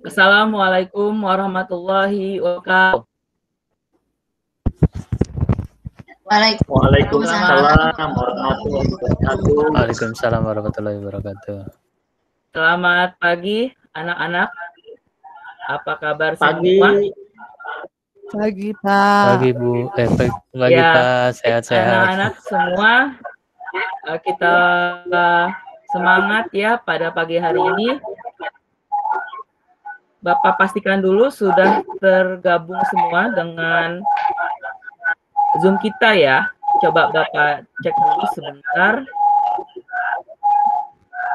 Assalamualaikum warahmatullahi wabarakatuh. Waalaikumsalam warahmatullahi wabarakatuh. Waalaikumsalam warahmatullahi wabarakatuh. Selamat pagi anak-anak. Apa kabar Pagi. semua? Pagi, Pak. Pagi, Bu. Pagi, Ya, Pak. Sehat-sehat. Anak-anak semua, kita semangat ya pada pagi hari ini. Bapak pastikan dulu sudah tergabung semua dengan Zoom kita ya. Coba Bapak cek dulu sebentar.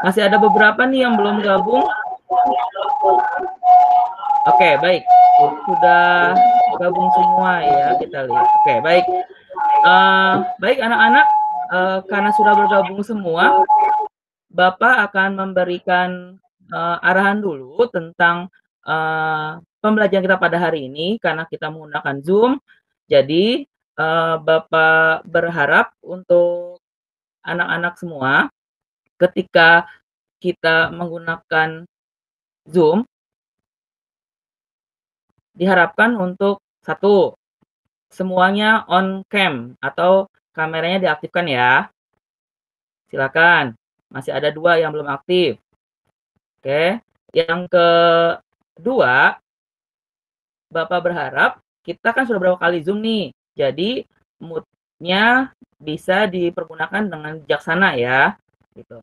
Masih ada beberapa nih yang belum gabung. Oke, baik. Sudah gabung semua ya, kita lihat. Oke, baik. Baik anak-anak, karena sudah bergabung semua, Bapak akan memberikan arahan dulu tentang pembelajaran kita pada hari ini karena kita menggunakan Zoom. Jadi Bapak berharap untuk anak-anak semua ketika kita menggunakan Zoom diharapkan untuk satu, semuanya on cam atau kameranya diaktifkan ya. Silakan. Masih ada 2 yang belum aktif. Oke. Yang kedua, Bapak berharap kita kan sudah berapa kali Zoom nih. Jadi mood-nya bisa dipergunakan dengan bijaksana ya. Gitu.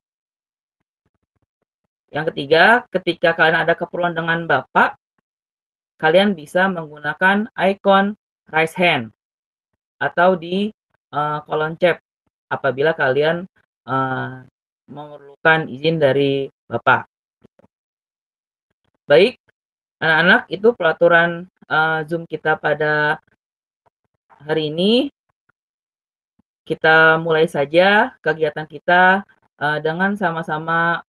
Yang ketiga, ketika kalian ada keperluan dengan Bapak, kalian bisa menggunakan ikon raise hand atau di kolom chat apabila kalian memerlukan izin dari Bapak. Baik, anak-anak, itu peraturan Zoom kita pada hari ini. Kita mulai saja kegiatan kita dengan sama-sama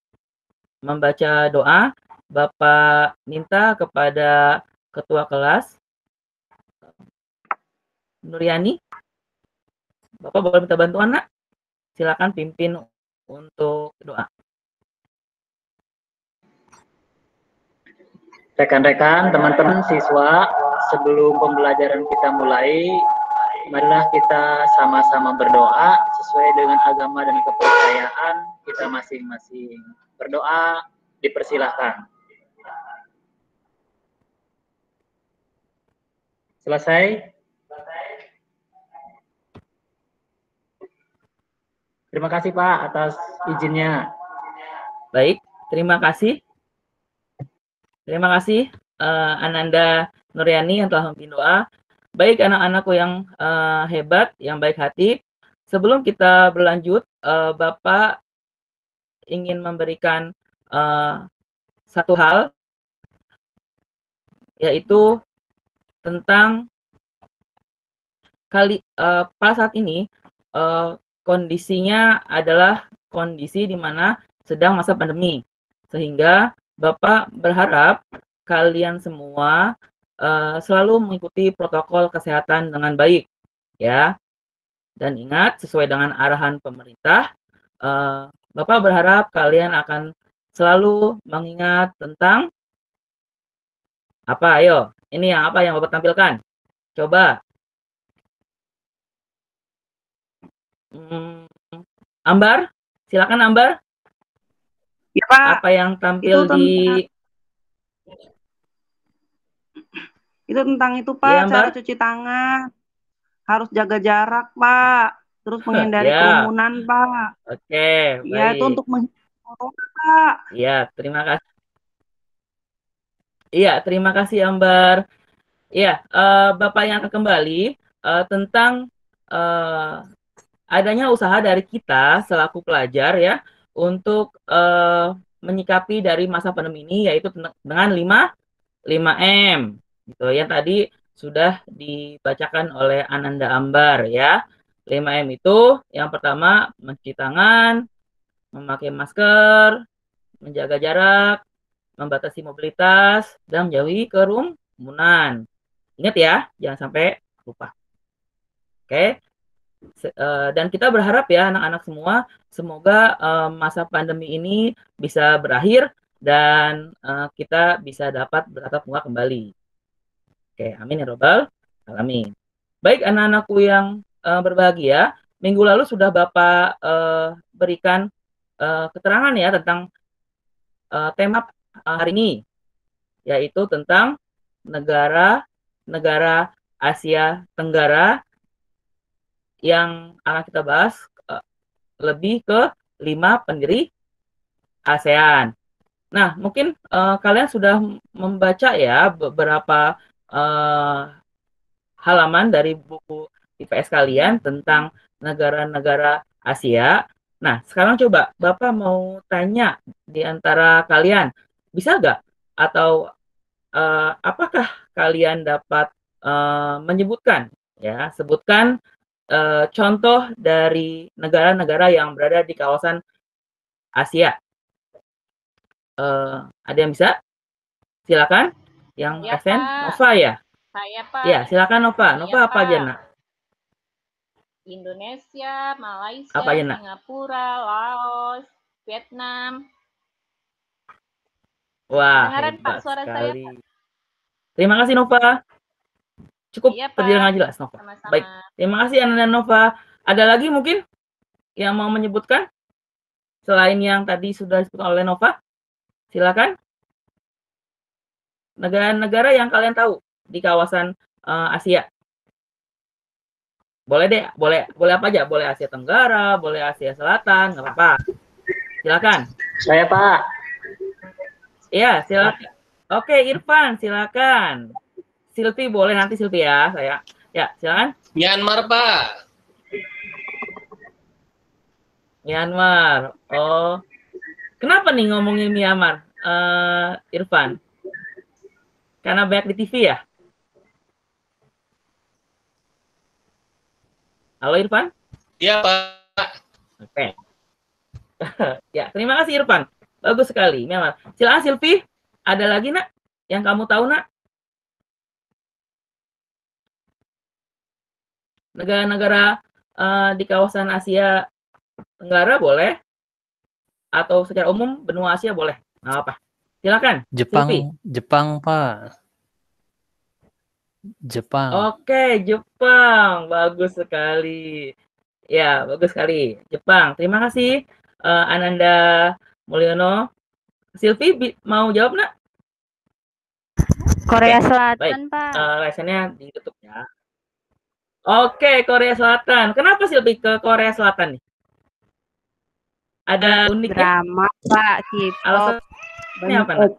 membaca doa. Bapak minta kepada Ketua Kelas, Nuryani. Bapak boleh minta bantuan, Nak? Silakan pimpin untuk doa. Rekan-rekan, teman-teman siswa, sebelum pembelajaran kita mulai, marilah kita sama-sama berdoa sesuai dengan agama dan kepercayaan kita masing-masing. Berdoa dipersilahkan. Selesai? Terima kasih Pak atas izinnya. Baik, terima kasih. Terima kasih Ananda Nuryani yang telah memimpin doa. Baik anak-anakku yang hebat, yang baik hati. Sebelum kita berlanjut, Bapak ingin memberikan satu hal, yaitu tentang pada saat ini kondisinya adalah kondisi di mana sedang masa pandemi, sehingga Bapak berharap kalian semua selalu mengikuti protokol kesehatan dengan baik, ya. Dan ingat, sesuai dengan arahan pemerintah, Bapak berharap kalian akan selalu mengingat tentang apa? Ayo, ini apa yang Bapak tampilkan? Coba. Ambar, silakan Ambar. Ya, Pak. Apa yang tampil itu tentang itu, Pak, ya, cara cuci tangan. Harus jaga jarak, Pak. Terus menghindari kerumunan, Pak. Oke, baik. Ya, itu untuk menghindari corona, Pak. Iya, terima kasih. Iya, terima kasih Ambar. Iya, Bapak yang akan kembali tentang adanya usaha dari kita selaku pelajar ya untuk menyikapi dari masa pandemi ini, yaitu dengan 5M gitu yang tadi sudah dibacakan oleh Ananda Ambar ya. 5M itu yang pertama mencuci tangan, memakai masker, menjaga jarak, membatasi mobilitas, dan menjauhi kerumunan. Ingat ya, jangan sampai lupa. Oke. Dan kita berharap ya anak-anak semua, semoga masa pandemi ini bisa berakhir dan kita bisa dapat bertatap muka kembali. Oke, amin ya robbal alamin. Baik anak-anakku yang berbahagia, minggu lalu sudah Bapak berikan keterangan ya tentang tema hari ini, yaitu tentang negara-negara Asia Tenggara yang akan kita bahas lebih ke 5 pendiri ASEAN. Nah, mungkin kalian sudah membaca ya beberapa halaman dari buku IPS kalian tentang negara-negara Asia. Nah, sekarang coba Bapak mau tanya di antara kalian, bisa nggak? Atau apakah kalian dapat menyebutkan, ya, sebutkan contoh dari negara-negara yang berada di kawasan Asia. Ada yang bisa? Silakan. Yang Ya, absen, Pak. Nova ya? Saya, Pak. Ya, silakan Nova. Iya, Nova apa Pak. aja, Nak? Indonesia, Malaysia, Apa aja, Nak? Singapura, Laos, Vietnam. Wah, Kedengaran, Pak, hebat suara saya, sekali. Pak? Terima kasih, Nova. Cukup Iya, terdengar Pak. jelas, Nova. Sama-sama. Baik, terima kasih Ana dan Nova. Ada lagi mungkin yang mau menyebutkan selain yang tadi sudah disebutkan oleh Nova? Silakan. Negara-negara yang kalian tahu di kawasan Asia. Boleh deh, boleh apa aja? Boleh Asia Tenggara, boleh Asia Selatan, nggak apa-apa. Silakan. Saya Pak. Iya, silakan. Oke, Irfan, silakan. Silvi boleh nanti Silvi ya, saya. Ya, silakan. Myanmar, Pak. Myanmar. Oh, kenapa nih ngomongin Myanmar, Irfan? Karena banyak di TV ya? Halo Irfan? Iya, Pak. Oke. Ya, terima kasih Irfan. Bagus sekali, Myanmar. Silakan Silvi, ada lagi nak yang kamu tahu nak? Negara-negara di kawasan Asia Tenggara boleh, atau secara umum benua Asia boleh. Nggak apa. Silakan. Silvi. Jepang, Pak. Jepang. Oke, Jepang. Bagus sekali. Ya, bagus sekali. Jepang. Terima kasih Ananda Mulyono. Silvi mau jawab nak? Korea Oke, Selatan, baik. Pak. Lesennya ditutup ya. Oke, Korea Selatan. Kenapa Silvi ke Korea Selatan nih? Ada uniknya? Drama, Pak. K-pop. Alasannya apa nak?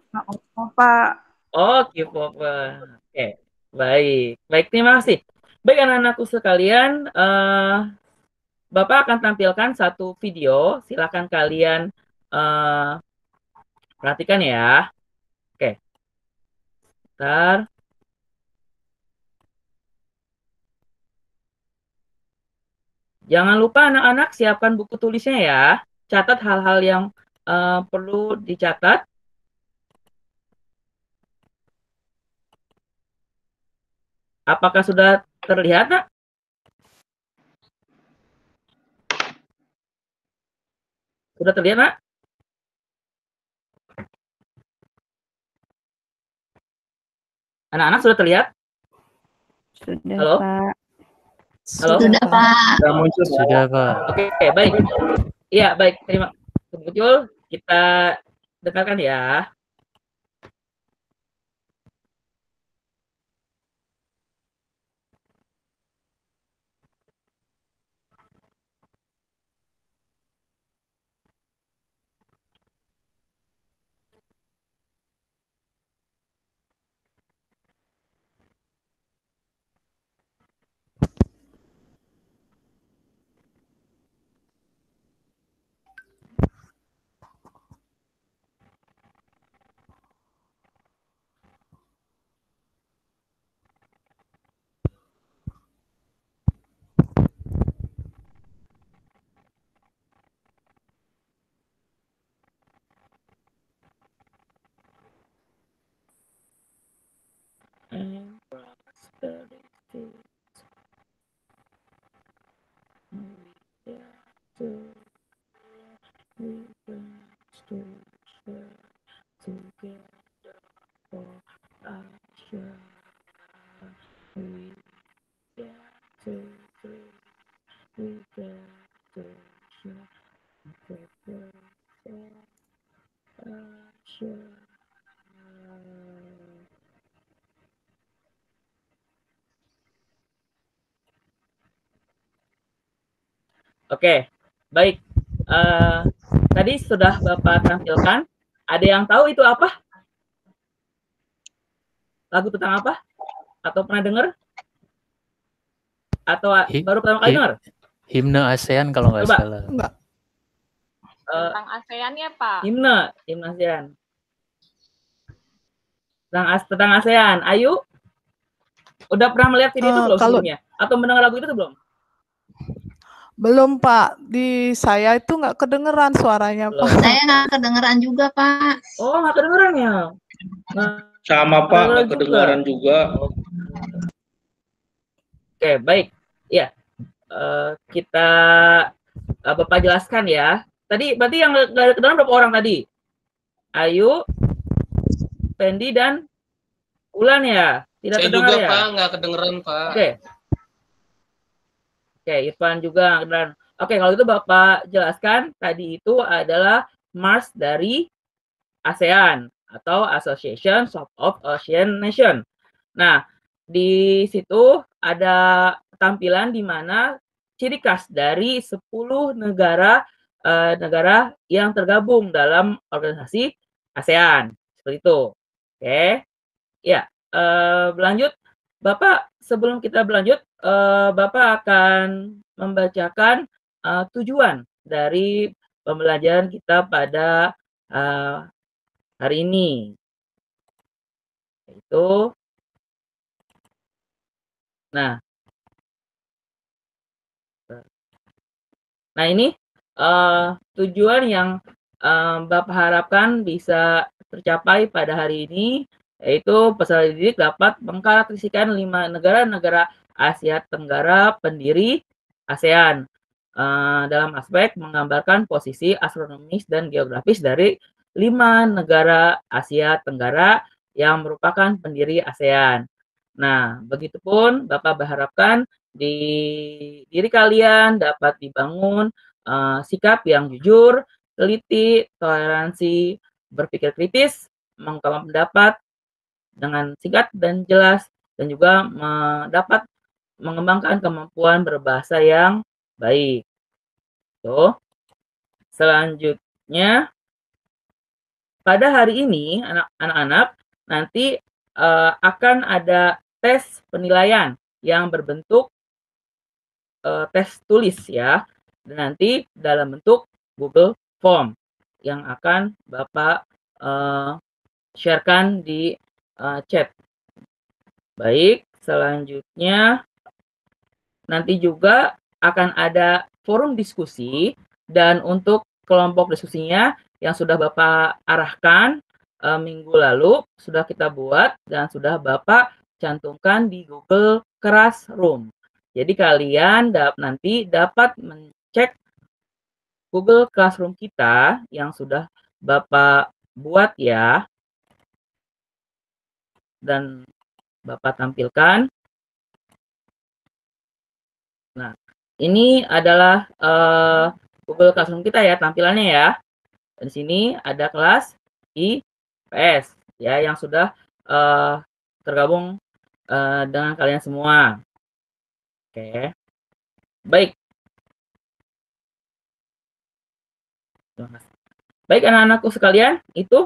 Pak. Oh, K-pop. Oke, baik. Baik, terima kasih. Baik anak-anakku sekalian, Bapak akan tampilkan satu video. Silakan kalian perhatikan ya. Oke. Bentar. Jangan lupa anak-anak siapkan buku tulisnya ya. Catat hal-hal yang perlu dicatat. Apakah sudah terlihat, Nak? Sudah terlihat, Nak? Anak-anak sudah terlihat? Sudah, Halo? Pak. Halo? Sudah, Pak. Sudah muncul. Sudah, Pak. Oke, baik. Iya, baik. Terima kasih. Muncul. Kita dengarkan ya. Oke, baik. Tadi sudah Bapak tampilkan. Ada yang tahu itu apa? Lagu tentang apa? Atau pernah dengar? Atau Hi- baru pertama kali hi- dengar? Himne ASEAN kalau nggak Coba. salah. Tentang ASEAN ya, Pak? Himne ASEAN. Tentang ASEAN. Ayu, udah pernah melihat video itu belum sebelumnya? Atau mendengar lagu itu belum? Belum, Pak. Di saya itu nggak kedengeran suaranya, Belum. Pak. Saya nggak kedengeran juga, Pak. Oh, nggak kedengeran ya? Sama Pak, nggak kedengaran juga. Oke, baik. Ya, kita Bapak jelaskan ya. Tadi berarti yang nggak ada kedengaran berapa orang tadi? Ayu, Fendi, dan Ulan ya? Tidak Saya terdengar juga ya? Pak, nggak kedengeran Pak. Oke. Oke, Irfan juga. Dan oke, kalau itu Bapak jelaskan tadi itu adalah Mars dari ASEAN atau Association of Asian Nation. Nah, di situ ada tampilan di mana ciri khas dari 10 negara negara yang tergabung dalam organisasi ASEAN. Seperti itu. Oke. Ya, berlanjut. Bapak, sebelum kita berlanjut, Bapak akan membacakan tujuan dari pembelajaran kita pada hari ini. Itu. Nah, ini tujuan yang Bapak harapkan bisa tercapai pada hari ini, yaitu peserta didik dapat mengkarakterisasikan 5 negara-negara Asia Tenggara pendiri ASEAN dalam aspek menggambarkan posisi astronomis dan geografis dari 5 negara Asia Tenggara yang merupakan pendiri ASEAN. Nah, begitupun Bapak berharapkan di diri kalian dapat dibangun sikap yang jujur, teliti, toleransi, berpikir kritis, mengungkapkan pendapat dengan singkat dan jelas, dan juga dapat mengembangkan kemampuan berbahasa yang baik. Tuh. Selanjutnya, pada hari ini anak-anak nanti akan ada tes penilaian yang berbentuk tes tulis ya, dan nanti dalam bentuk Google Form yang akan Bapak sharekan di chat. Baik, selanjutnya nanti juga akan ada forum diskusi, dan untuk kelompok diskusinya yang sudah Bapak arahkan minggu lalu sudah kita buat dan sudah Bapak cantumkan di Google Classroom. Jadi kalian nanti dapat mencek Google Classroom kita yang sudah Bapak buat ya, dan Bapak tampilkan. Nah, ini adalah Google Classroom kita ya, tampilannya ya. Dan di sini ada kelas IPS ya yang sudah tergabung dengan kalian semua. Oke. Baik. Baik anak-anakku sekalian, itu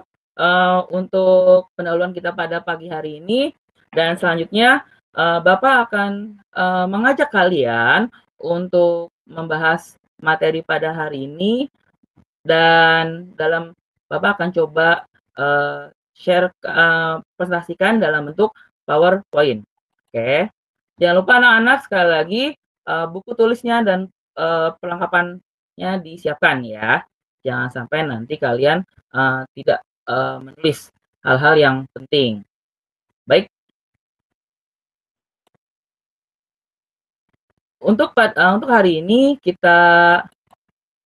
untuk pendahuluan kita pada pagi hari ini, dan selanjutnya Bapak akan mengajak kalian untuk membahas materi pada hari ini, dan Bapak akan coba share presentasikan dalam bentuk PowerPoint. Oke. Jangan lupa anak-anak sekali lagi buku tulisnya dan perlengkapannya disiapkan ya. Jangan sampai nanti kalian tidak menulis hal-hal yang penting. Baik. Untuk hari ini kita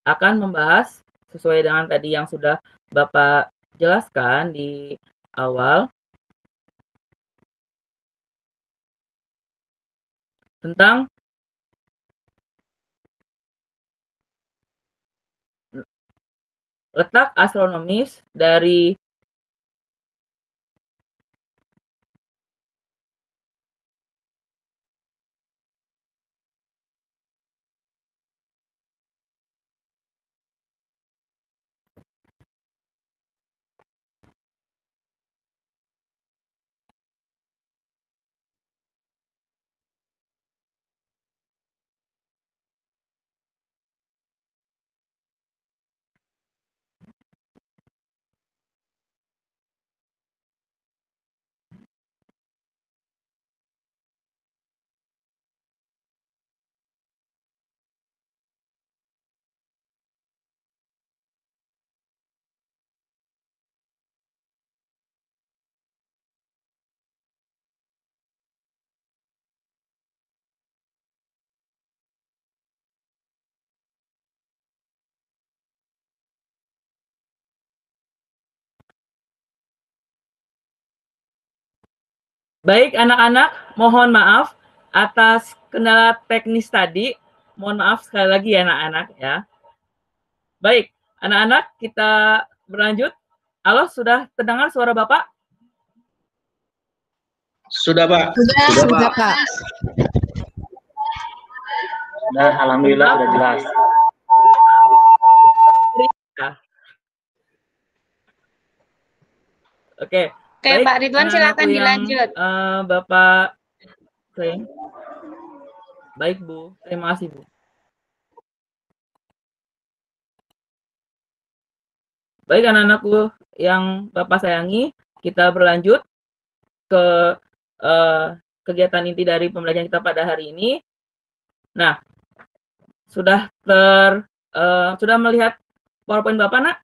akan membahas sesuai dengan tadi yang sudah Bapak jelaskan di awal tentang letak astronomis dari Baik, anak-anak, mohon maaf atas kendala teknis tadi. Mohon maaf sekali lagi ya, anak-anak ya. Baik, anak-anak, kita berlanjut. Halo, sudah terdengar suara Bapak? Sudah, Pak. Sudah, Pak. Nah, alhamdulillah sudah jelas. Oke. Oke, Baik, Pak Ridwan silakan yang, dilanjut. Bapak sayang. Baik, Bu. Terima kasih, Bu. Baik, anak-anakku yang Bapak sayangi, kita berlanjut ke kegiatan inti dari pembelajaran kita pada hari ini. Nah, sudah melihat PowerPoint Bapak, Nak?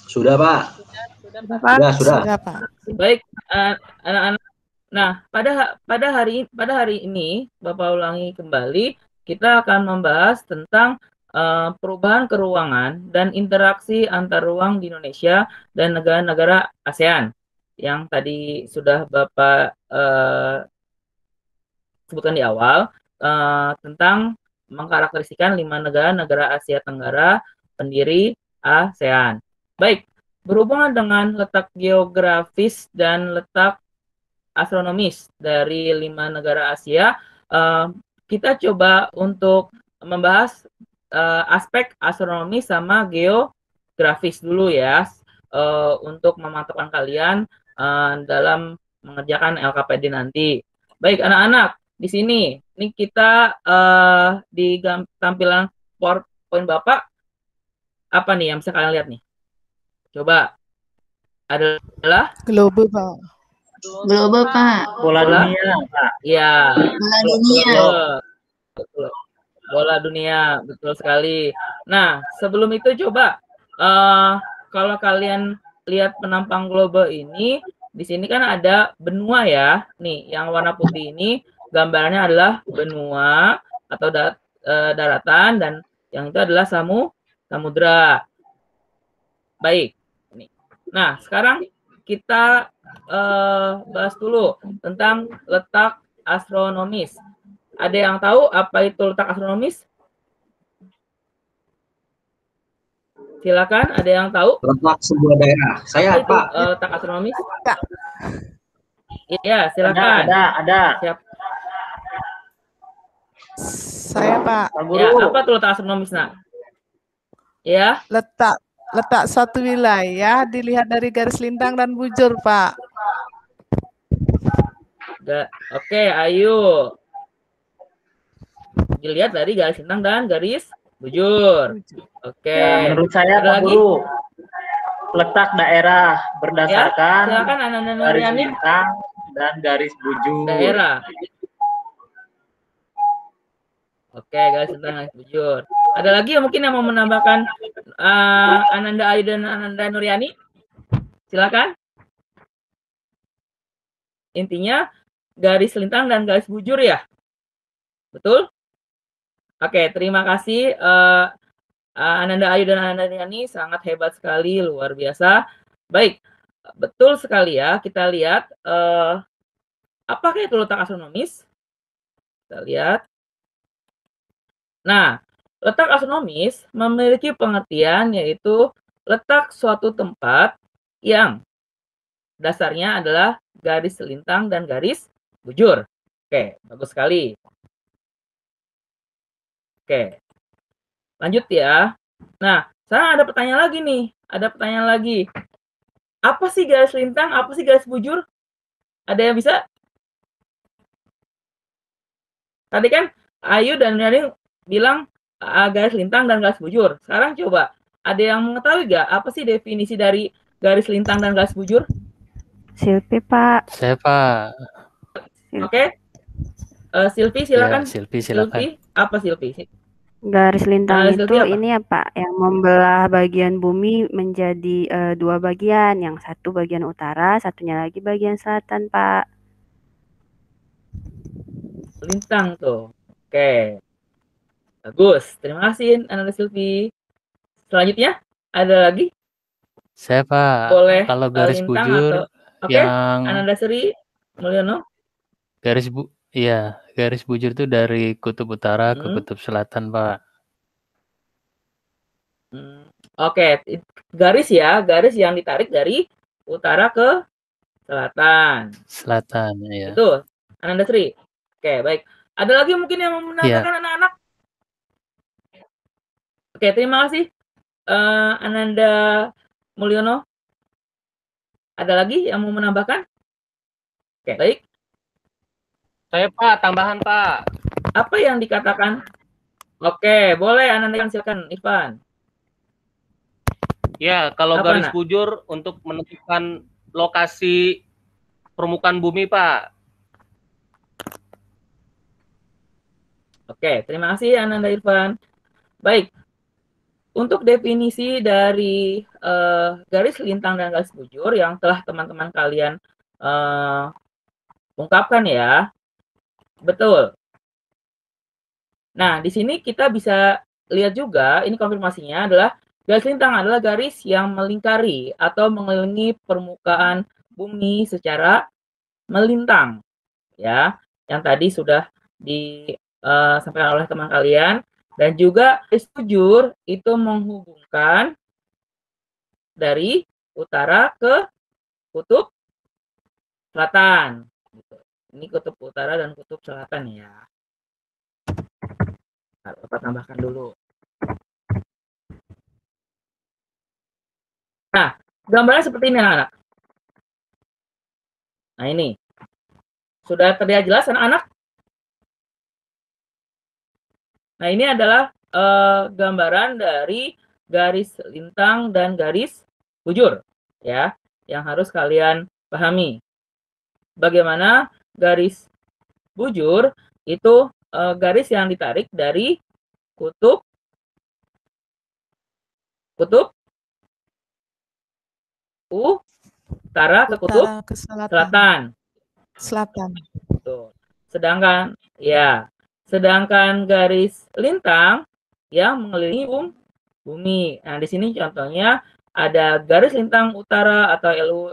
Sudah, Pak. Sudah, Pak. Baik, anak-anak. Nah, pada hari ini Bapak ulangi kembali, kita akan membahas tentang perubahan keruangan dan interaksi antar ruang di Indonesia dan negara-negara ASEAN yang tadi sudah Bapak sebutkan di awal tentang mengkarakteristikkan 5 negara Asia Tenggara pendiri ASEAN. Baik, berhubungan dengan letak geografis dan letak astronomis dari 5 negara Asia, kita coba untuk membahas aspek astronomi sama geografis dulu ya, untuk memantapkan kalian dalam mengerjakan LKPD nanti. Baik, anak-anak, di sini ini kita di tampilan PowerPoint Bapak apa nih yang bisa kalian lihat nih? Coba adalah Globe, Pak. Globe, Pak. Bola dunia, Pak. Iya. Bola dunia. Betul. Bola dunia, betul sekali. Nah, sebelum itu coba kalau kalian lihat penampang globe ini, di sini kan ada benua ya. Nih, yang warna putih ini gambarnya adalah benua atau daratan, dan yang itu adalah samudra. Baik. Nah, sekarang kita bahas dulu tentang letak astronomis. Ada yang tahu apa itu letak astronomis? Silakan, ada yang tahu? Letak sebuah daerah. Saya, apa itu, Pak. letak astronomis? Iya, silakan. Ada. Siap. Saya, Pak. Ya, apa tuh letak astronomis, Nak? Ya. Letak suatu wilayah dilihat dari garis lintang dan bujur, Pak. Oke, ayo. Dilihat dari garis lintang dan garis bujur. Oke. Ya, menurut saya, Pak Guru, letak daerah berdasarkan ya, silakan Ananda garis Nuriani. lintang dan garis bujur. Daerah. Oke, garis lintang garis bujur. Ada lagi yang mungkin yang mau menambahkan Ananda Ayu dan Ananda Nuriani? Silakan. Intinya garis lintang dan garis bujur ya? Betul? Oke, terima kasih Ananda Ayu dan Ananda Nuriani, sangat hebat sekali, luar biasa. Baik, betul sekali ya. Kita lihat apakah itu letak astronomis? Kita lihat. Nah, letak astronomis memiliki pengertian yaitu letak suatu tempat yang dasarnya adalah garis lintang dan garis bujur. Oke, bagus sekali. Oke, lanjut ya. Nah, sekarang ada pertanyaan lagi nih. Ada pertanyaan lagi. Apa sih garis lintang? Apa sih garis bujur? Ada yang bisa? Tadi kan Ayu dan Nani bilang garis lintang dan garis bujur. Sekarang coba, ada yang mengetahui nggak apa sih definisi dari garis lintang dan garis bujur? Silvi, Pak. Saya, Pak. Oke. Silvi, silakan. Ya, Silvi, silakan. Silvi, apa Silvi? Garis lintang itu Silvi apa? ini ya, Pak, yang membelah bagian bumi menjadi 2 bagian. Yang satu bagian utara, satunya lagi bagian selatan, Pak. Lintang tuh. Oke. Bagus. Terima kasih Ananda Silvi. Selanjutnya ada lagi? Saya Pak, Boleh kalau garis lintang bujur atau oke, yang Ananda Sri Mulyono. garis bujur itu dari kutub utara ke Hmm. kutub selatan, Pak. Oke, garis ya, garis yang ditarik dari utara ke selatan. Selatan, ya. Itu, Ananda Sri. Oke, baik. Ada lagi mungkin yang mau menambahkan anak-anak? Oke, terima kasih, Ananda Mulyono. Ada lagi yang mau menambahkan? Oke, baik. Saya Pak, tambahan Pak. Apa yang dikatakan? Oke, boleh Ananda yang silakan, Irfan. Ya, kalau Apa, garis Nak? bujur untuk menentukan lokasi permukaan bumi, Pak. Oke, terima kasih Ananda Irfan. Baik, untuk definisi dari garis lintang dan garis bujur yang telah teman-teman kalian ungkapkan ya, betul. Nah, di sini kita bisa lihat juga, ini konfirmasinya adalah garis lintang adalah garis yang melingkari atau mengelilingi permukaan bumi secara melintang, ya. Yang tadi sudah disampaikan oleh teman kalian. Dan juga garis bujur itu menghubungkan dari utara ke kutub selatan. Ini kutub utara dan kutub selatan ya. Bapak tambahkan dulu. Nah, gambarnya seperti ini anak-anak. Nah ini. Sudah terlihat jelas anak-anak? Nah ini adalah gambaran dari garis lintang dan garis bujur. Ya, yang harus kalian pahami. Bagaimana garis bujur itu garis yang ditarik dari kutub utara ke kutub selatan. Betul. Sedangkan garis lintang yang mengelilingi bumi. Nah, di sini contohnya ada garis lintang utara atau LU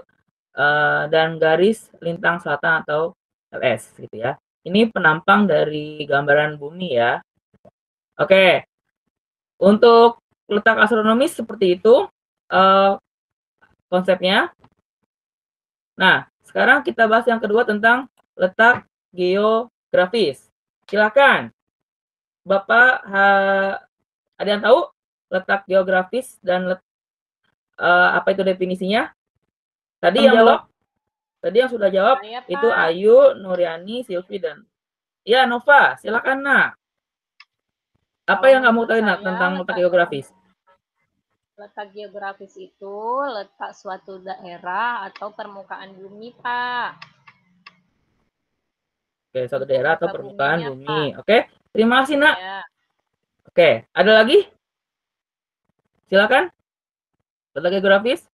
dan garis lintang selatan atau LS gitu ya. Ini penampang dari gambaran bumi ya. Oke. Untuk letak astronomis seperti itu konsepnya. Nah, sekarang kita bahas yang kedua tentang letak geografis. Silakan. Bapak ada yang tahu letak geografis dan apa itu definisinya? Tadi yang sudah jawab itu Ayu, Nuriani, Silvi dan ya Nova. Silakan Nak. Apa yang kamu tahu Nak tentang letak geografis? Letak geografis itu letak suatu daerah atau permukaan bumi, Pak. Oke, suatu daerah atau permukaan bumi. Oke, terima kasih Nak. Ya. Oke, ada lagi? Silakan. Letak geografis.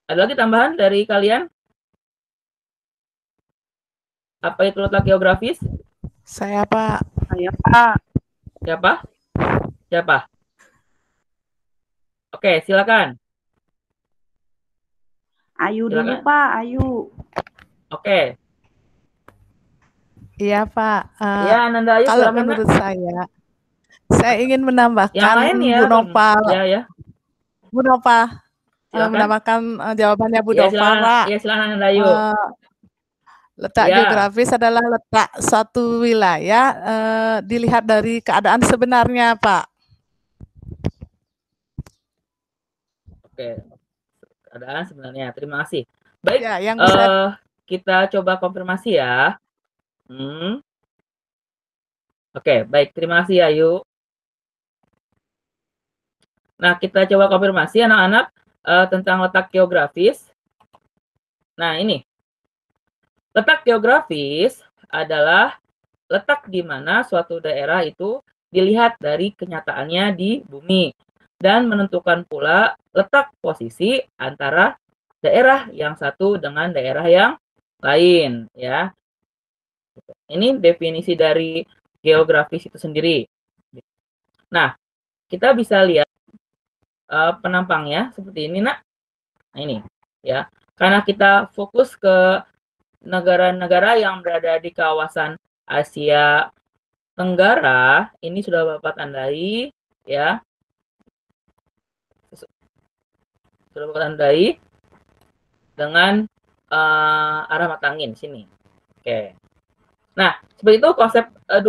Ada lagi tambahan dari kalian? Apa itu letak geografis? Saya Pak. Siapa? Oke, silakan. Ayu dulu Pak, Ayu. Oke. Iya Pak. Ya, Ananda Ayu. Kalau silakan, menurut Nak. saya ingin menambahkan Yang lain ya, Bu Nopal. Ya. Bu Nopal. Silakan. Menambahkan jawabannya Bu Ya, Nopal, Pak. Ya, silakan Ananda Ayu. Letak geografis adalah letak suatu wilayah dilihat dari keadaan sebenarnya, Pak. Oke, keadaan sebenarnya. Terima kasih. Baik, ya, yang kita coba konfirmasi ya. Oke, baik. Terima kasih Ayu. Nah, kita coba konfirmasi anak-anak tentang letak geografis. Nah, ini. Letak geografis adalah letak di mana suatu daerah itu dilihat dari kenyataannya di bumi dan menentukan pula letak posisi antara daerah yang satu dengan daerah yang lain ya. Ini definisi dari geografis itu sendiri. Nah, kita bisa lihat penampangnya seperti ini, Nak. Nah, ini ya. Karena kita fokus ke negara-negara yang berada di kawasan Asia Tenggara, ini sudah Bapak tandai ya. Sudah Bapak tandai dengan arah mata angin sini. Oke. Nah, seperti itu konsep 2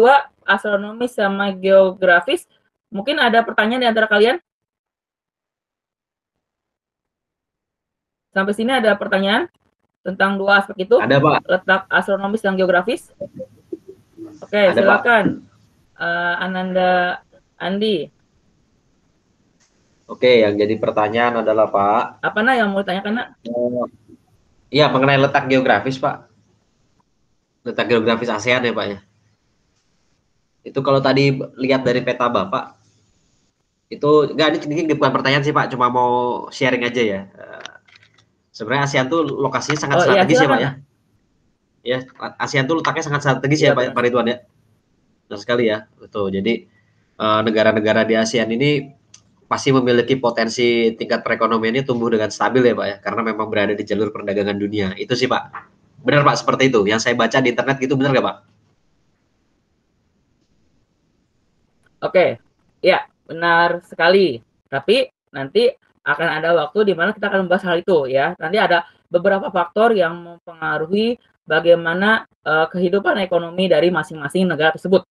astronomis sama geografis. Mungkin ada pertanyaan di antara kalian? Sampai sini ada pertanyaan tentang 2 aspek itu? Ada, Pak. Letak astronomis dan geografis? Oke, Ada, silakan. Ananda Andi. Oke, yang jadi pertanyaan adalah, Pak. Apa Nak yang mau ditanyakan, Nak? Iya, mengenai letak geografis, Pak. Letak geografis ASEAN ya, Pak ya. Itu kalau tadi lihat dari peta Bapak, itu enggak, ini bukan pertanyaan sih Pak, cuma mau sharing aja ya. Sebenarnya ASEAN tuh lokasinya sangat strategis ya Pak ya. Ya, ASEAN tuh letaknya sangat strategis ya Pak Ridwan ya. Benar sekali ya. Betul. Jadi negara-negara di ASEAN ini pasti memiliki potensi tingkat perekonomiannya tumbuh dengan stabil ya Pak ya, karena memang berada di jalur perdagangan dunia. Itu sih Pak. Benar Pak, seperti itu. Yang saya baca di internet gitu, benar nggak Pak? Oke, ya benar sekali. Tapi nanti akan ada waktu di mana kita akan membahas hal itu ya. Nanti ada beberapa faktor yang mempengaruhi bagaimana kehidupan ekonomi dari masing-masing negara tersebut,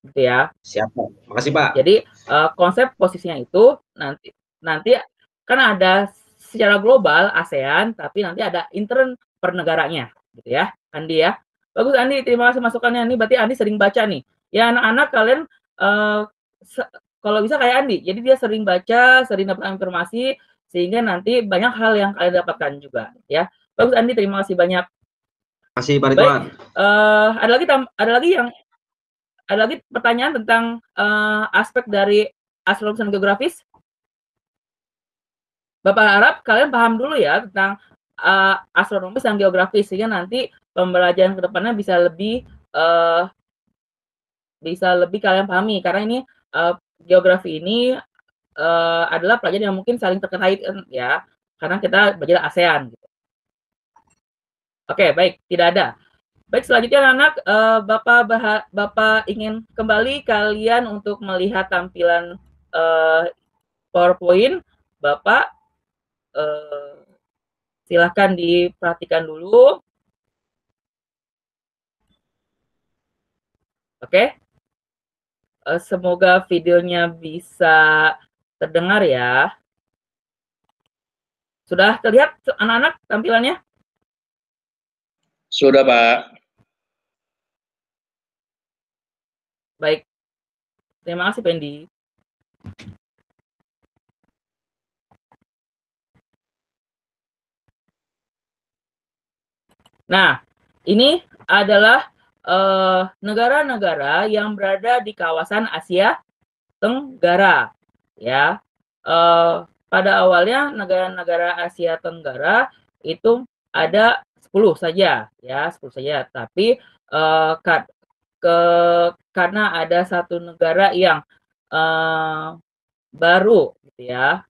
gitu ya. Siap, Pak. Makasih Pak. Jadi konsep posisinya itu nanti kan ada secara global ASEAN, tapi nanti ada intern per negaranya, gitu ya, Andi ya. Bagus Andi, terima kasih masukannya. Ini berarti Andi sering baca nih. Ya anak-anak kalian kalau bisa kayak Andi, jadi dia sering baca, sering dapat informasi, sehingga nanti banyak hal yang kalian dapatkan juga, ya. Bagus Andi, terima kasih banyak. Terima kasih Pak Ridwan. Ada lagi pertanyaan tentang aspek dari astronomi dan geografis. Bapak harap kalian paham dulu ya tentang astronomi dan geografis, sehingga nanti pembelajaran kedepannya bisa lebih kalian pahami, karena ini geografi ini adalah pelajaran yang mungkin saling terkait ya, karena kita belajar ASEAN. Gitu. Oke, baik, tidak ada. Baik, selanjutnya anak, Bapak ingin kembali kalian untuk melihat tampilan PowerPoint. Bapak silahkan diperhatikan dulu. Oke. Semoga videonya bisa terdengar ya. Sudah terlihat anak-anak tampilannya? Sudah, Pak. Baik. Terima kasih, Pendi. Nah, ini adalah negara-negara yang berada di kawasan Asia Tenggara, ya. Pada awalnya negara-negara Asia Tenggara itu ada 10 saja, ya, 10 saja. Tapi karena ada satu negara yang baru, gitu ya,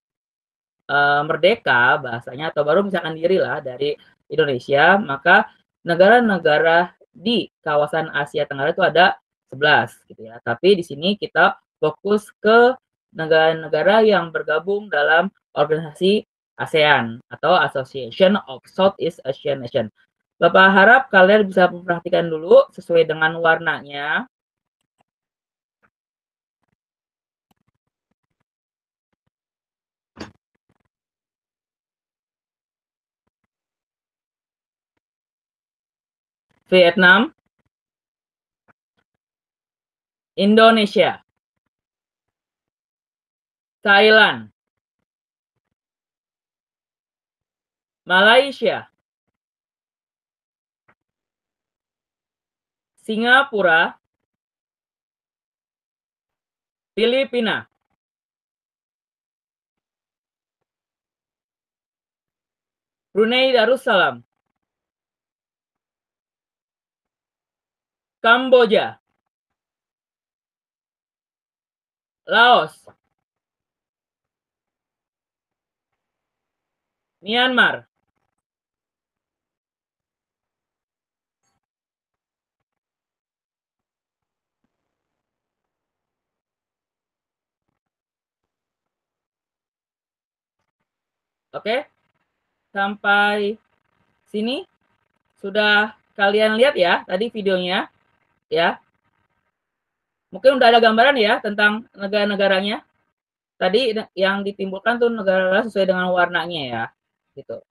merdeka bahasanya, atau baru misalkan diri lah dari Indonesia, maka negara-negara di kawasan Asia Tenggara itu ada 11 gitu ya. Tapi di sini kita fokus ke negara-negara yang bergabung dalam organisasi ASEAN atau Association of Southeast Asian Nations. Bapak harap kalian bisa memperhatikan dulu sesuai dengan warnanya. Vietnam, Indonesia, Thailand, Malaysia, Singapura, Filipina, Brunei Darussalam, Kamboja, Laos, Myanmar. Oke, sampai sini sudah kalian lihat ya tadi videonya ya. Mungkin udah ada gambaran ya tentang negara-negaranya. Tadi yang ditimbulkan tuh negara sesuai dengan warnanya ya, gitu.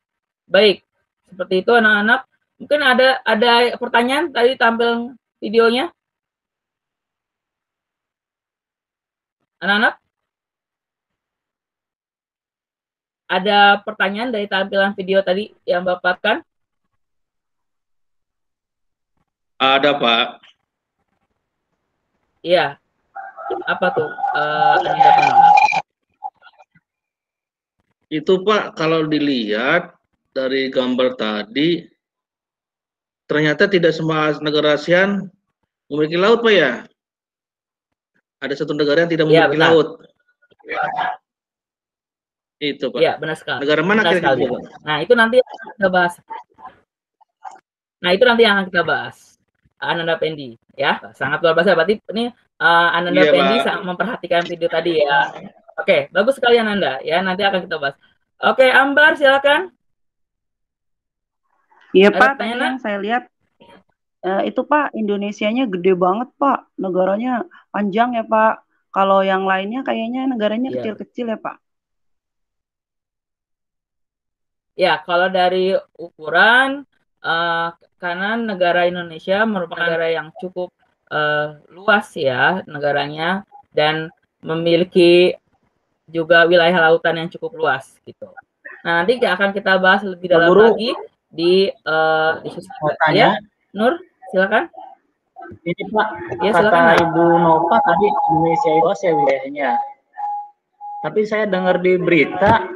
Baik, seperti itu anak-anak. Mungkin ada pertanyaan tadi tampil videonya, anak-anak? Ada pertanyaan dari tampilan video tadi yang Bapak kan? Ada, Pak. Iya. Apa tuh? Itu Pak, kalau dilihat dari gambar tadi, ternyata tidak semua negara ASEAN memiliki laut, Pak ya? Ada satu negara yang tidak memiliki laut. Itu Pak. Iya, benar sekali. Negara mana kira-kira? Nah, itu nanti kita bahas. Nah, itu nanti yang akan kita bahas. Ananda Pendi, ya. Sangat luar biasa. Berarti ini Ananda Pendi sangat memperhatikan video tadi ya. Oke, bagus sekali Ananda. Ya, nanti akan kita bahas. Oke, Ambar, silakan. Iya Pak, tadi yang saya lihat itu Pak, Indonesianya gede banget Pak. Negaranya panjang ya Pak. Kalau yang lainnya kayaknya negaranya kecil-kecil ya Pak. Ya, kalau dari ukuran, karena negara Indonesia merupakan negara yang cukup luas ya negaranya dan memiliki juga wilayah lautan yang cukup luas gitu. Nah, nanti akan kita bahas lebih dalam lagi di diskusi ya. Nur, silakan. Ini Pak, ya, kata silakan, Ibu Nova tadi Indonesia itu Asia wilayahnya. Tapi saya dengar di berita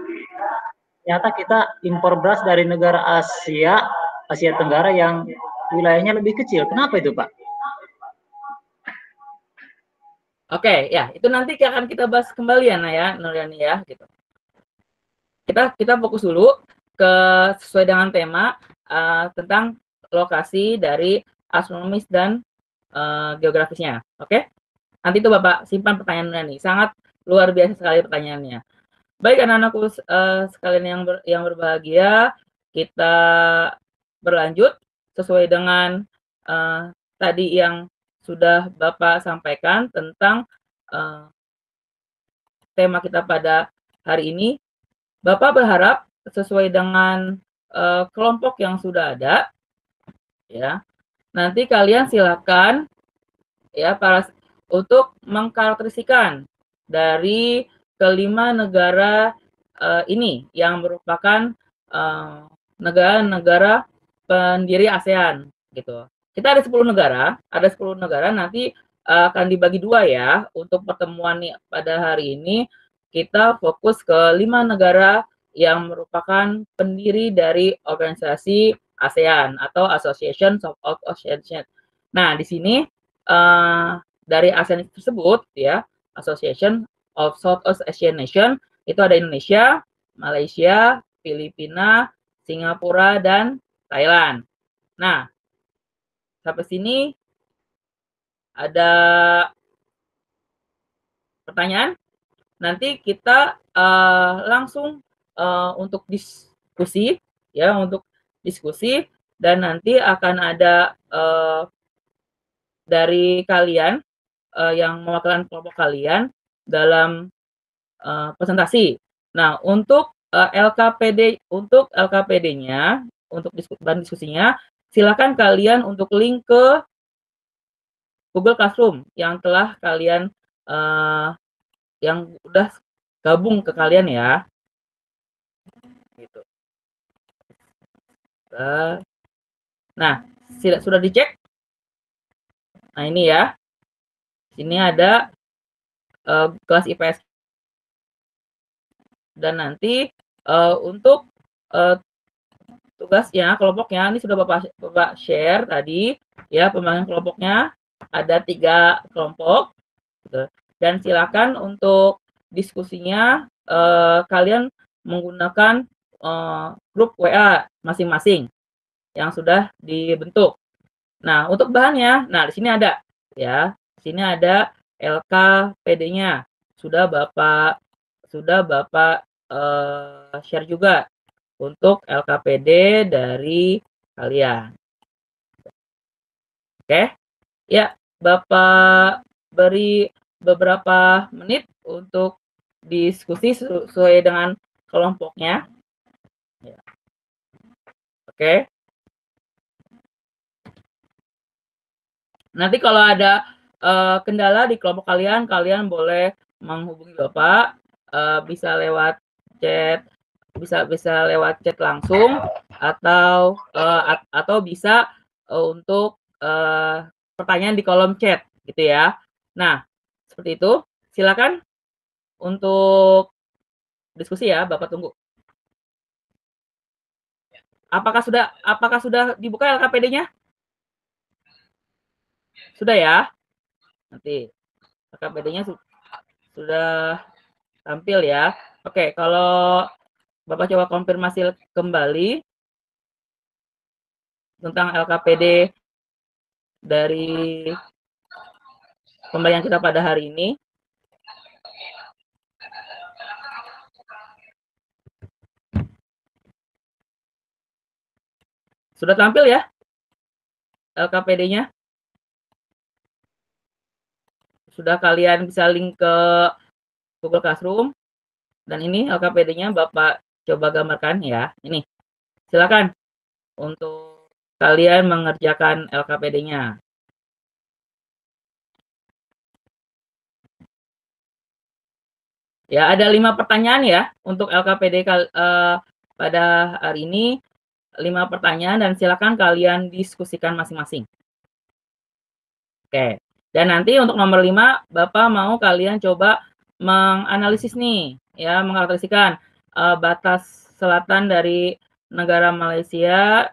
ternyata kita impor beras dari negara Asia Tenggara yang wilayahnya lebih kecil. Kenapa itu, Pak? Oke, ya, itu nanti akan kita bahas kembali ya, Nuryani ya, gitu. Kita fokus dulu ke sesuai dengan tema tentang lokasi dari astronomis dan geografisnya. Oke? Nanti itu Bapak simpan pertanyaan Nuryani. Sangat luar biasa sekali pertanyaannya. Baik anak-anakku sekalian yang berbahagia, kita berlanjut sesuai dengan tadi yang sudah Bapak sampaikan tentang tema kita pada hari ini. Bapak berharap sesuai dengan kelompok yang sudah ada, ya. Nanti kalian silakan ya untuk mengkarakterisikan dari kelima negara ini yang merupakan negara-negara pendiri ASEAN gitu. Kita ada 10 negara, nanti akan dibagi dua ya untuk pertemuan pada hari ini. Kita fokus ke 5 negara yang merupakan pendiri dari organisasi ASEAN atau Association of Oceania. Nah, di sini dari ASEAN tersebut ya, Association of Southeast Asian Nation, itu ada Indonesia, Malaysia, Filipina, Singapura, dan Thailand. Nah, sampai sini ada pertanyaan? Nanti kita langsung untuk diskusi ya, dan nanti akan ada dari kalian yang mewakilkan kelompok kalian dalam presentasi. Nah, untuk LKPD-nya, untuk diskusinya, silakan kalian untuk link ke Google Classroom yang telah kalian yang udah gabung ke kalian ya. Gitu. Nah, sudah dicek? Nah, ini ya. Sini ada kelas IPS. Dan nanti untuk tugasnya, kelompoknya, ini sudah Bapak share tadi. Ya, pembagian kelompoknya ada 3 kelompok. Gitu. Dan silakan untuk diskusinya kalian menggunakan grup WA masing-masing yang sudah dibentuk. Nah, untuk bahannya, nah di sini ada ya. Di sini ada LKPD-nya. Sudah Bapak share juga untuk LKPD dari kalian. Oke. Ya, Bapak beri beberapa menit untuk diskusi sesuai dengan kelompoknya. Ya. Oke. Nanti kalau ada kendala di kelompok kalian, kalian boleh menghubungi Bapak, bisa lewat chat, bisa lewat chat langsung atau bisa untuk pertanyaan di kolom chat gitu ya. Nah, seperti itu. Silakan untuk diskusi ya, Bapak tunggu. Apakah sudah dibuka LKPD-nya? Sudah ya? Nanti LKPD-nya sudah tampil ya. Oke, kalau Bapak coba konfirmasi kembali tentang LKPD dari pemberian kita pada hari ini. Sudah tampil ya LKPD-nya? Sudah kalian bisa link ke Google Classroom. Dan ini LKPD-nya Bapak coba gambarkan ya. Ini. Silakan untuk kalian mengerjakan LKPD-nya. Ya, ada 5 pertanyaan ya untuk LKPD pada hari ini. 5 pertanyaan dan silakan kalian diskusikan masing-masing. Oke. Dan nanti untuk nomor 5, Bapak mau kalian coba menganalisis nih, ya, mengkarakterisasikan batas selatan dari negara Malaysia,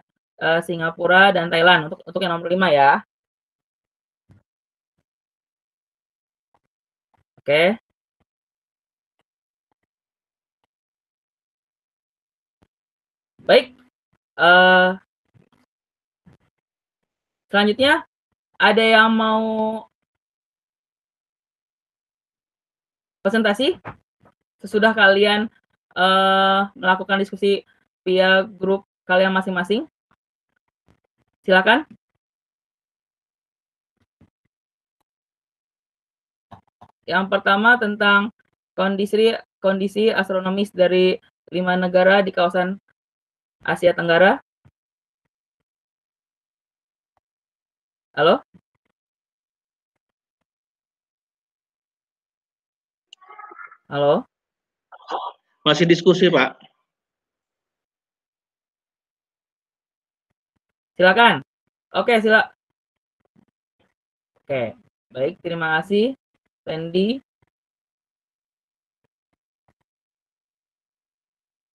Singapura, dan Thailand untuk yang nomor 5 ya. Oke. Baik. Selanjutnya, ada yang mau presentasi sesudah kalian melakukan diskusi via grup kalian masing-masing? Silakan. Yang pertama tentang kondisi astronomis dari 5 negara di kawasan Asia Tenggara. Halo? Halo? Masih diskusi, Pak. Silakan. Oke, Oke, baik, terima kasih, Randy.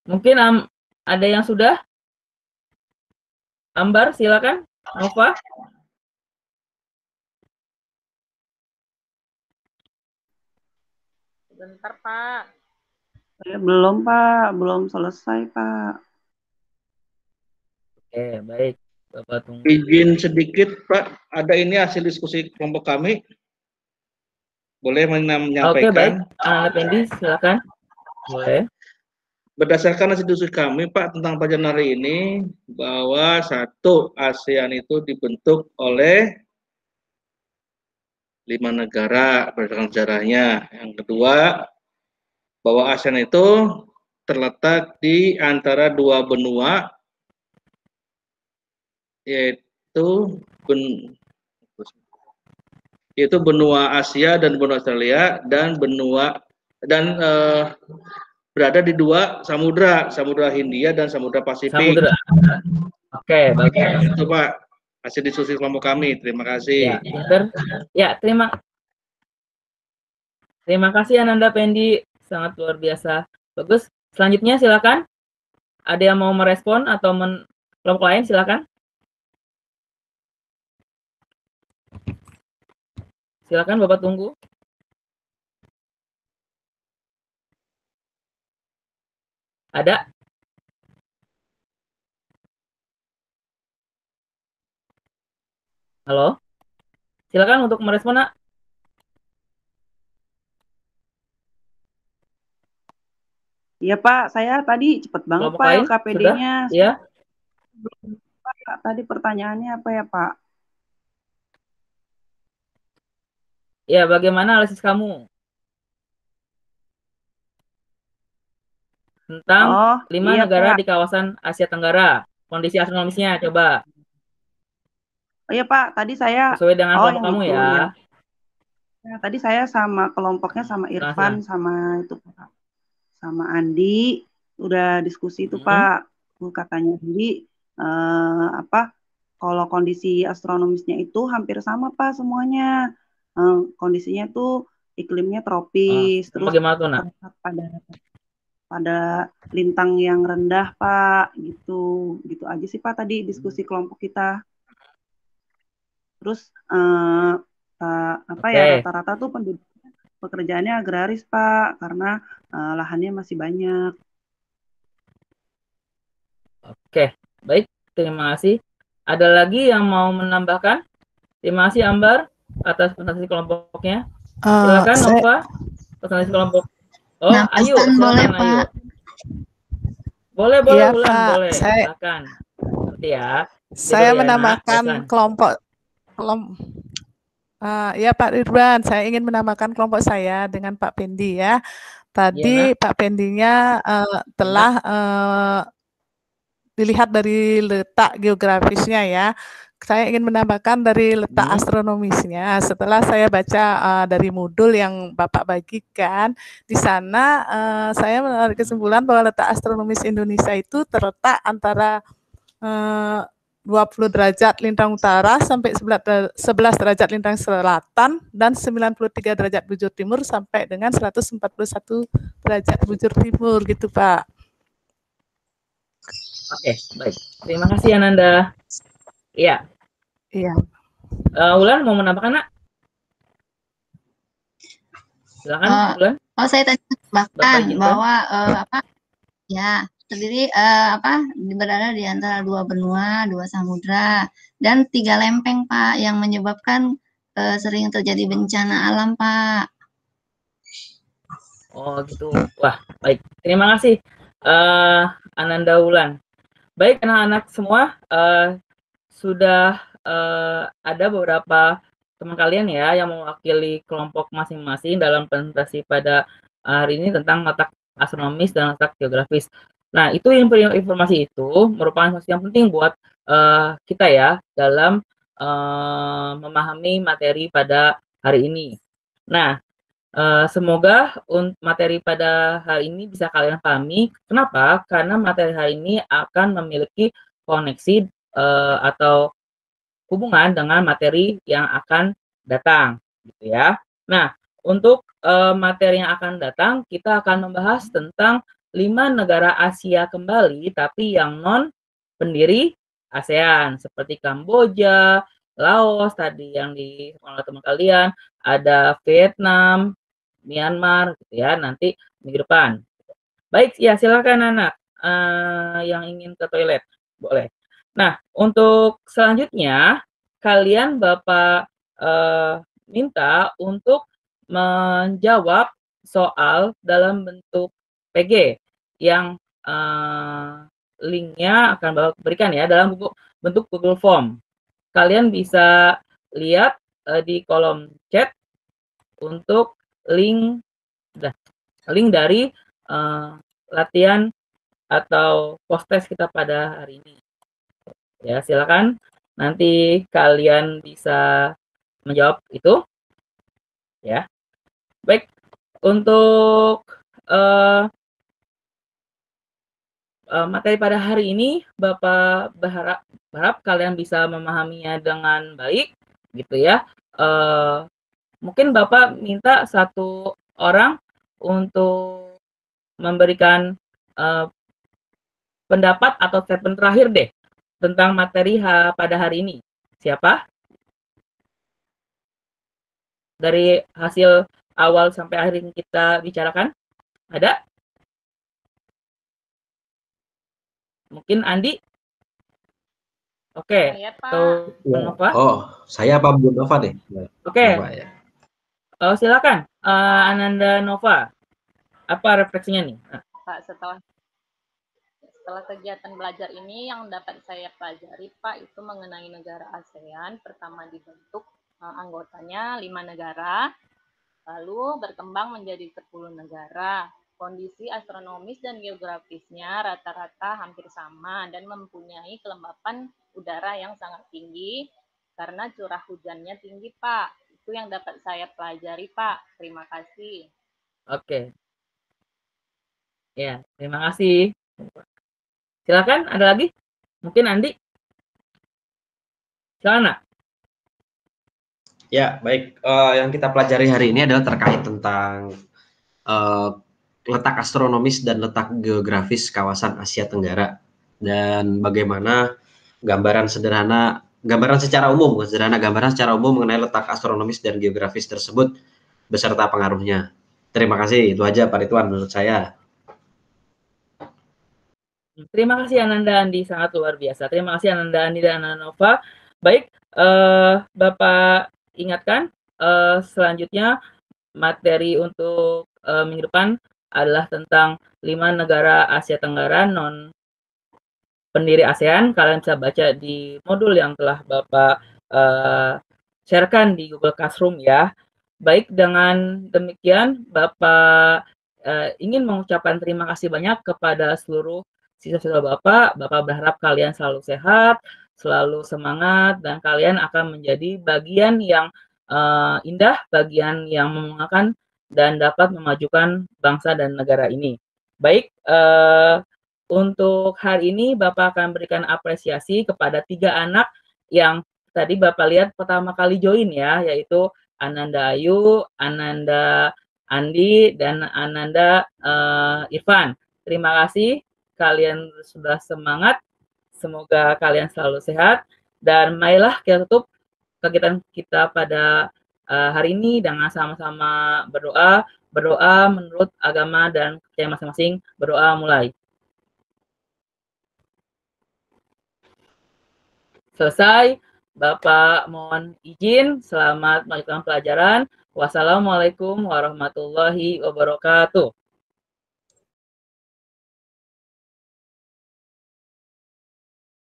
Mungkin ada yang sudah? Ambar, silakan. Nova. Sebentar, Pak. Belum, Pak. Belum selesai, Pak. Oke, baik. Bapak tunggu. Izin sedikit, Pak. Ada ini hasil diskusi kelompok kami. Boleh menyampaikan? Oke, baik. Randy, silakan. Boleh. Berdasarkan hasil diskusi kami, Pak, tentang pelajaran hari ini, bahwa satu, ASEAN itu dibentuk oleh 5 negara berdasarkan sejarahnya. Yang kedua, bahwa ASEAN itu terletak di antara 2 benua, yaitu benua Asia dan benua Australia, dan berada di 2 samudra Hindia dan Samudra Pasifik. Samudra. Oke, bagus. Itu, Pak, hasil diskusi kelompok kami. Terima kasih. Ya, pinter. Ya, terima kasih Ananda Pendi, sangat luar biasa. Bagus. Selanjutnya silakan. Ada yang mau merespon atau kelompok lain silakan. Silakan Bapak tunggu. Ada? Halo? Silakan untuk merespon, Nak. Iya Pak, saya tadi cepet banget Kelompok Pak lain sudah? LKPD-nya. Ya. Pak, tadi pertanyaannya apa ya Pak? Ya, bagaimana analisis kamu tentang Oh, 5 iya negara Pak. di kawasan Asia Tenggara? Kondisi astronomisnya coba Oh iya Pak, tadi saya sesuai dengan kelompok yang kamu itu ya. yang tadi saya sama kelompoknya sama Irfan Silahkan. sama itu Pak. Sama Andi udah diskusi itu Hmm. Pak. Katanya Andi apa kalau kondisi astronomisnya itu hampir sama Pak semuanya. Kondisinya tuh iklimnya tropis, terus Bagaimana tuh, Nak? terletak pada lintang yang rendah Pak, gitu. Gitu aja sih Pak tadi diskusi kelompok kita. Terus apa ya rata-rata tuh penduduknya pekerjaannya agraris Pak, karena lahannya masih banyak. Oke, baik. Terima kasih. Ada lagi yang mau menambahkan? Terima kasih Ambar atas presentasi kelompoknya. Silakan Nova, presentasi kelompok. Oh, Nah, Ayu, pesan boleh, silakan Ayu. Pak. Boleh, Iya, Ulan, Pak. boleh. Saya Silakan. Nanti ya. saya Dulu ya, Nak. menambahkan Silakan. ya Pak Ridwan, saya ingin menambahkan kelompok saya dengan Pak Pendi ya. Tadi Nak. Pak Pendinya telah dilihat dari letak geografisnya ya. Saya ingin menambahkan dari letak astronomisnya. Setelah saya baca dari modul yang Bapak bagikan, di sana saya menarik kesimpulan bahwa letak astronomis Indonesia itu terletak antara 20 derajat lintang utara sampai 11 derajat lintang selatan dan 93 derajat bujur timur sampai dengan 141 derajat bujur timur gitu Pak. Oke, baik. Terima kasih Ananda. Iya. Iya. Ulan mau menambahkan, Nak? Silakan, Ulan. Oh, saya tadi bahkan bahwa apa ya terdiri berada di antara dua benua, dua samudra, dan 3 lempeng Pak yang menyebabkan sering terjadi bencana alam Pak. Oh gitu. Wah, baik. Terima kasih Ananda Ulan. Baik anak-anak semua, sudah ada beberapa teman kalian ya yang mewakili kelompok masing-masing dalam presentasi pada hari ini tentang letak astronomis dan letak geografis. Nah, itu informasi itu merupakan informasi yang penting buat kita ya dalam memahami materi pada hari ini. Nah, semoga materi pada hari ini bisa kalian pahami. Kenapa? Karena materi hari ini akan memiliki koneksi atau hubungan dengan materi yang akan datang, gitu ya. Nah, untuk materi yang akan datang, kita akan membahas tentang 5 negara Asia kembali, tapi yang non pendiri ASEAN, seperti Kamboja, Laos tadi yang di teman kalian, ada Vietnam, Myanmar, gitu ya. Nanti minggu depan. Baik, ya silakan anak yang ingin ke toilet, boleh. Nah, untuk selanjutnya kalian Bapak minta untuk menjawab soal dalam bentuk PG yang linknya akan Bapak berikan ya dalam bentuk Google Form. Kalian bisa lihat di kolom chat untuk link dari latihan atau post test kita pada hari ini. Ya, silakan nanti kalian bisa menjawab itu. Ya. Baik, untuk materi pada hari ini Bapak berharap kalian bisa memahaminya dengan baik gitu ya. Mungkin Bapak minta satu orang untuk memberikan pendapat atau statement terakhir deh tentang materi pada hari ini. Siapa? Dari hasil awal sampai akhir yang kita bicarakan? Ada? Mungkin Andi? Oke, Saya, atau Pak. Bu Nova? Oh, saya apa Bu Nova nih? Oke. Nova, ya. Silakan, Ananda Nova. Apa refleksinya nih? Pak, setelah kegiatan belajar ini yang dapat saya pelajari, Pak, itu mengenai negara ASEAN. Pertama dibentuk anggotanya 5 negara, lalu berkembang menjadi 10 negara. Kondisi astronomis dan geografisnya rata-rata hampir sama dan mempunyai kelembapan udara yang sangat tinggi karena curah hujannya tinggi, Pak. Itu yang dapat saya pelajari, Pak. Terima kasih. Oke. Ya, terima kasih. Silakan, ada lagi? Mungkin Andi? Silakan, Nak. Ya, baik. Yang kita pelajari hari ini adalah terkait tentang letak astronomis dan letak geografis kawasan Asia Tenggara dan bagaimana gambaran secara umum mengenai letak astronomis dan geografis tersebut beserta pengaruhnya. Terima kasih, itu aja Pak Ridwan menurut saya. Terima kasih Ananda Andi, sangat luar biasa. Terima kasih Ananda Andi dan Ananda Nova. Baik, Bapak ingatkan selanjutnya materi untuk minggu depan adalah tentang 5 negara Asia Tenggara non pendiri ASEAN. Kalian bisa baca di modul yang telah Bapak sharekan di Google Classroom ya. Baik, dengan demikian Bapak ingin mengucapkan terima kasih banyak kepada seluruh siswa-siswa Bapak. Bapak berharap kalian selalu sehat, selalu semangat, dan kalian akan menjadi bagian yang indah, bagian yang membanggakan, dan dapat memajukan bangsa dan negara ini. Baik, untuk hari ini Bapak akan berikan apresiasi kepada 3 anak yang tadi Bapak lihat pertama kali join ya, yaitu Ananda Ayu, Ananda Andi, dan Ananda Irfan. Terima kasih, kalian sudah semangat. Semoga kalian selalu sehat. Dan marilah kita tutup kegiatan kita pada hari ini dengan sama-sama berdoa. Berdoa menurut agama dan kepercayaan masing-masing. Berdoa mulai. Selesai. Bapak mohon izin. Selamat melanjutkan pelajaran. Wassalamualaikum warahmatullahi wabarakatuh.